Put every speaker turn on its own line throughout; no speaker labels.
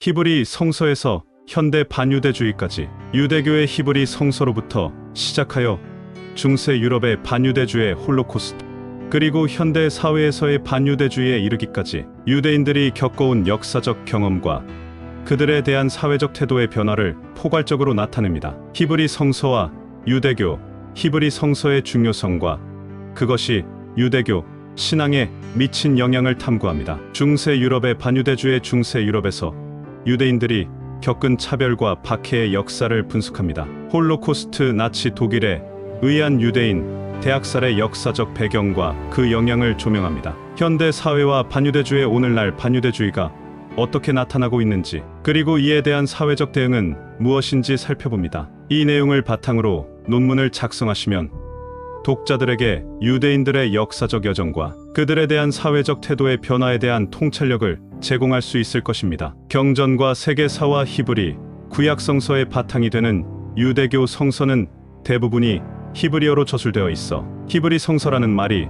히브리 성서에서 현대 반유대주의까지 유대교의 히브리 성서로부터 시작하여 중세 유럽의 반유대주의 홀로코스트, 그리고 현대 사회에서의 반유대주의에 이르기까지 유대인들이 겪어온 역사적 경험과 그들에 대한 사회적 태도의 변화를 포괄적으로 나타냅니다. 히브리 성서와 유대교, 히브리 성서의 중요성과 그것이 유대교 신앙에 미친 영향을 탐구합니다. 중세 유럽의 반유대주의 중세 유럽에서 유대인들이 겪은 차별과 박해의 역사를 분석합니다. 홀로코스트, 나치 독일에 의한 유대인 대학살의 역사적 배경과 그 영향을 조명합니다. 현대 사회와 반유대주의 오늘날 반유대주의가 어떻게 나타나고 있는지, 그리고 이에 대한 사회적 대응은 무엇인지 살펴봅니다. 이 내용을 바탕으로 논문을 작성하시면 독자들에게 유대인들의 역사적 여정과 그들에 대한 사회적 태도의 변화에 대한 통찰력을 제공할 수 있을 것입니다. 경전과 세계사와 히브리, 구약 성서의 바탕이 되는 유대교 성서는 대부분이 히브리어로 저술되어 있어 히브리 성서라는 말이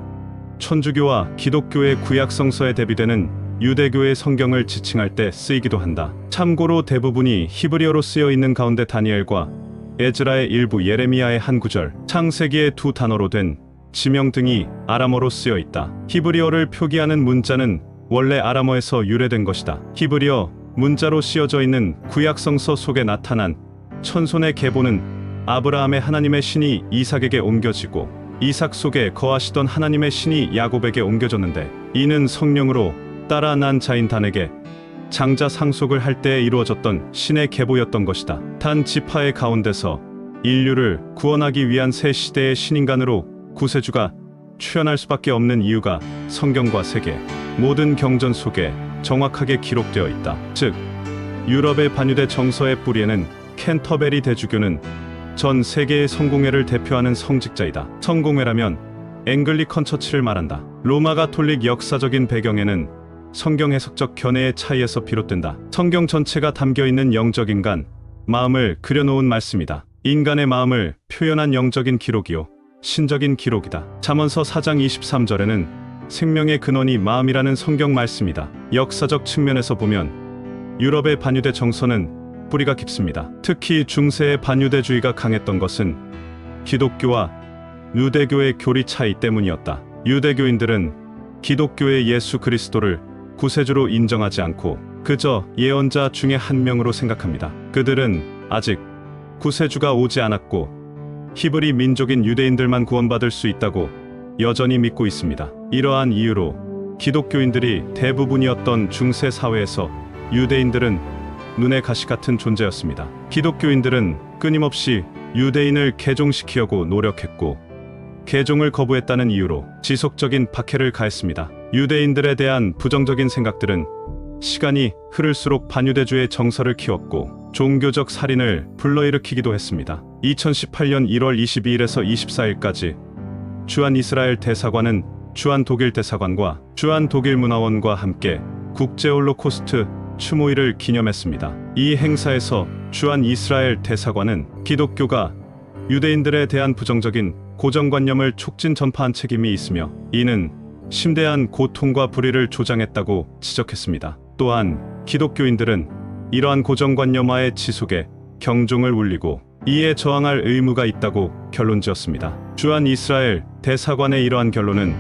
천주교와 기독교의 구약 성서에 대비되는 유대교의 성경을 지칭할 때 쓰이기도 한다. 참고로 대부분이 히브리어로 쓰여 있는 가운데 다니엘과 에즈라의 일부, 예레미야의 한 구절, 창세기의 두 단어로 된 지명 등이 아람어로 쓰여 있다. 히브리어를 표기하는 문자는 원래 아람어에서 유래된 것이다. 히브리어 문자로 씌어져 있는 구약 성서 속에 나타난 천손의 계보는 아브라함의 하나님의 신이 이삭에게 옮겨지고 이삭 속에 거하시던 하나님의 신이 야곱에게 옮겨졌는데, 이는 성령으로 따라 난 자인 단에게 장자 상속을 할 때에 이루어졌던 신의 계보였던 것이다. 단 지파의 가운데서 인류를 구원하기 위한 새 시대의 신인간으로 구세주가 출현할 수밖에 없는 이유가 성경과 세계 모든 경전 속에 정확하게 기록되어 있다. 즉, 유럽의 반유대 정서의 뿌리에는 캔터베리 대주교는 전 세계의 성공회를 대표하는 성직자이다. 성공회라면 앵글리컨 처치를 말한다. 로마 가톨릭 역사적인 배경에는 성경 해석적 견해의 차이에서 비롯된다. 성경 전체가 담겨있는 영적 인간, 마음을 그려놓은 말씀이다. 인간의 마음을 표현한 영적인 기록이요 신적인 기록이다. 잠언서 4장 23절에는 생명의 근원이 마음이라는 성경 말씀이다. 역사적 측면에서 보면 유럽의 반유대 정서는 뿌리가 깊습니다. 특히 중세의 반유대주의가 강했던 것은 기독교와 유대교의 교리 차이 때문이었다. 유대교인들은 기독교의 예수 그리스도를 구세주로 인정하지 않고 그저 예언자 중에 한 명으로 생각합니다. 그들은 아직 구세주가 오지 않았고 히브리 민족인 유대인들만 구원받을 수 있다고 여전히 믿고 있습니다. 이러한 이유로 기독교인들이 대부분이었던 중세 사회에서 유대인들은 눈의 가시 같은 존재였습니다. 기독교인들은 끊임없이 유대인을 개종시키려고 노력했고 개종을 거부했다는 이유로 지속적인 박해를 가했습니다. 유대인들에 대한 부정적인 생각들은 시간이 흐를수록 반유대주의 정서를 키웠고 종교적 살인을 불러일으키기도 했습니다. 2018년 1월 22일에서 24일까지 주한 이스라엘 대사관은 주한 독일 대사관과 주한 독일 문화원과 함께 국제 홀로코스트 추모일을 기념했습니다. 이 행사에서 주한 이스라엘 대사관은 기독교가 유대인들에 대한 부정적인 고정관념을 촉진 전파한 책임이 있으며 이는 심대한 고통과 불의를 조장했다고 지적했습니다. 또한 기독교인들은 이러한 고정관념화의 지속에 경종을 울리고 이에 저항할 의무가 있다고 결론지었습니다. 주한 이스라엘 대사관의 이러한 결론은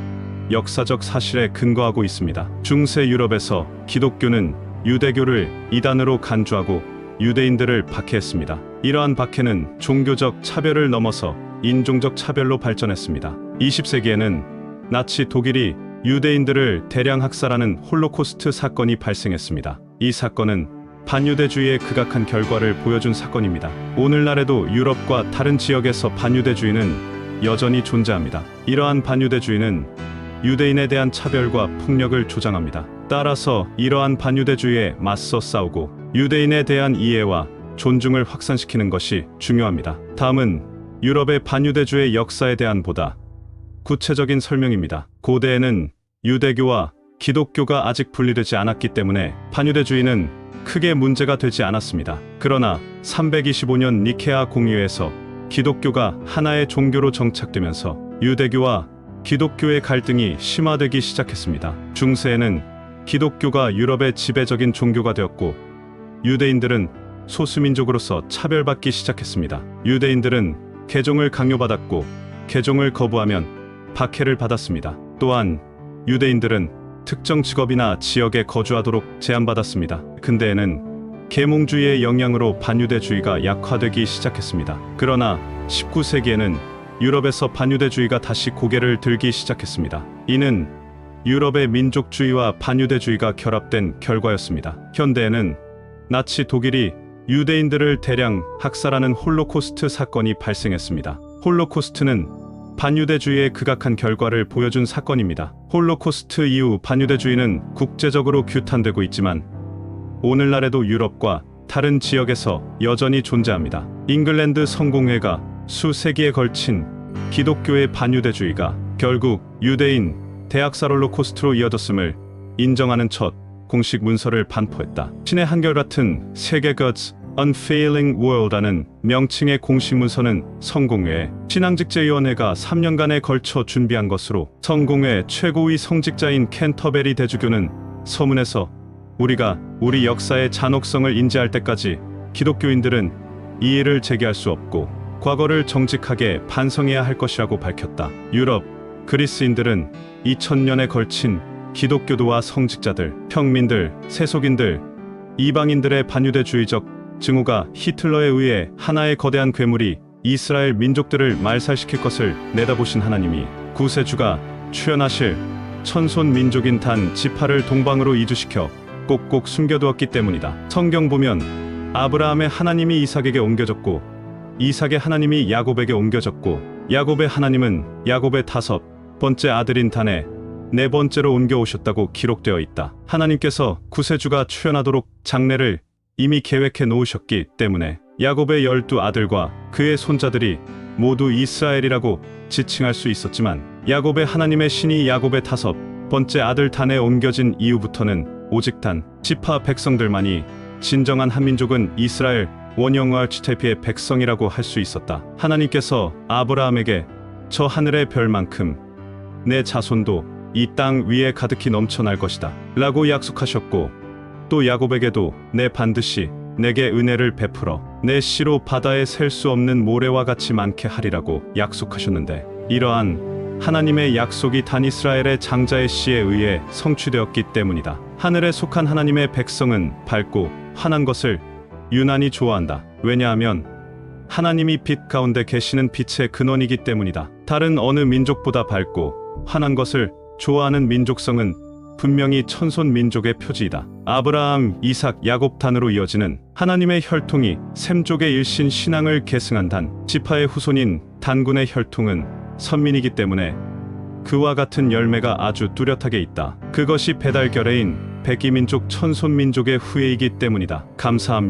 역사적 사실에 근거하고 있습니다. 중세 유럽에서 기독교는 유대교를 이단으로 간주하고 유대인들을 박해했습니다. 이러한 박해는 종교적 차별을 넘어서 인종적 차별로 발전했습니다. 20세기에는 나치 독일이 유대인들을 대량 학살하는 홀로코스트 사건이 발생했습니다. 이 사건은 반유대주의의 극악한 결과를 보여준 사건입니다. 오늘날에도 유럽과 다른 지역에서 반유대주의는 여전히 존재합니다. 이러한 반유대주의는 유대인에 대한 차별과 폭력을 조장합니다. 따라서 이러한 반유대주의에 맞서 싸우고 유대인에 대한 이해와 존중을 확산시키는 것이 중요합니다. 다음은 유럽의 반유대주의 역사에 대한 보다 구체적인 설명입니다. 고대에는 유대교와 기독교가 아직 분리되지 않았기 때문에 반유대주의는 크게 문제가 되지 않았습니다. 그러나 325년 니케아 공의회에서 기독교가 하나의 종교로 정착되면서 유대교와 기독교의 갈등이 심화되기 시작했습니다. 중세에는 기독교가 유럽의 지배적인 종교가 되었고 유대인들은 소수민족으로서 차별받기 시작했습니다. 유대인들은 개종을 강요받았고 개종을 거부하면 박해를 받았습니다. 또한 유대인들은 특정 직업이나 지역에 거주하도록 제한받았습니다. 근대에는 계몽주의의 영향으로 반유대주의가 약화되기 시작했습니다. 그러나 19세기에는 유럽에서 반유대주의가 다시 고개를 들기 시작했습니다. 이는 유럽의 민족주의와 반유대주의가 결합된 결과였습니다. 현대에는 나치 독일이 유대인들을 대량 학살하는 홀로코스트 사건이 발생했습니다. 홀로코스트는 반유대주의의 극악한 결과를 보여준 사건입니다. 홀로코스트 이후 반유대주의는 국제적으로 규탄되고 있지만 오늘날에도 유럽과 다른 지역에서 여전히 존재합니다. 잉글랜드 성공회가 수세기에 걸친 기독교의 반유대주의가 결국 유대인 대학살 홀로코스트로 이어졌음을 인정하는 첫 공식 문서를 반포했다. 신의 한결같은 세계 God's Unfailing World라는 명칭의 공식 문서는 성공회 신앙직제위원회가 3년간에 걸쳐 준비한 것으로 성공회 최고위 성직자인 캔터베리 대주교는 서문에서 우리가 우리 역사의 잔혹성을 인지할 때까지 기독교인들은 이의를 제기할 수 없고 과거를 정직하게 반성해야 할 것이라고 밝혔다. 유럽 그리스인들은 2000년에 걸친 기독교도와 성직자들, 평민들, 세속인들, 이방인들의 반유대주의적 증오가 히틀러에 의해 하나의 거대한 괴물이 이스라엘 민족들을 말살시킬 것을 내다보신 하나님이 구세주가 출현하실 천손 민족인 단 지파를 동방으로 이주시켜 꼭꼭 숨겨두었기 때문이다. 성경 보면 아브라함의 하나님이 이삭에게 옮겨졌고 이삭의 하나님이 야곱에게 옮겨졌고 야곱의 하나님은 야곱의 5번째 아들인 단에 4번째로 옮겨오셨다고 기록되어 있다. 하나님께서 구세주가 출현하도록 장래를 이미 계획해 놓으셨기 때문에 야곱의 12아들과 그의 손자들이 모두 이스라엘이라고 지칭할 수 있었지만 야곱의 하나님의 신이 야곱의 5번째 아들 단에 옮겨진 이후부터는 오직 단 지파 백성들만이 진정한 한민족은 이스라엘 원형 아르치테피의 백성이라고 할 수 있었다. 하나님께서 아브라함에게 저 하늘의 별만큼 내 자손도 이 땅 위에 가득히 넘쳐날 것이다 라고 약속하셨고 또 야곱에게도 내 반드시 내게 은혜를 베풀어 내 씨로 바다에 셀 수 없는 모래와 같이 많게 하리라고 약속하셨는데 이러한 하나님의 약속이 단 이스라엘의 장자의 씨에 의해 성취되었기 때문이다. 하늘에 속한 하나님의 백성은 밝고 환한 것을 유난히 좋아한다. 왜냐하면 하나님이 빛 가운데 계시는 빛의 근원이기 때문이다. 다른 어느 민족보다 밝고 환한 것을 좋아하는 민족성은 분명히 천손 민족의 표지이다. 아브라함, 이삭, 야곱 단으로 이어지는 하나님의 혈통이 셈족의 일신 신앙을 계승한 단 지파의 후손인 단군의 혈통은 선민이기 때문에 그와 같은 열매가 아주 뚜렷하게 있다. 그것이 배달결례인 백이민족 천손 민족의 후예이기 때문이다. 감사합니다.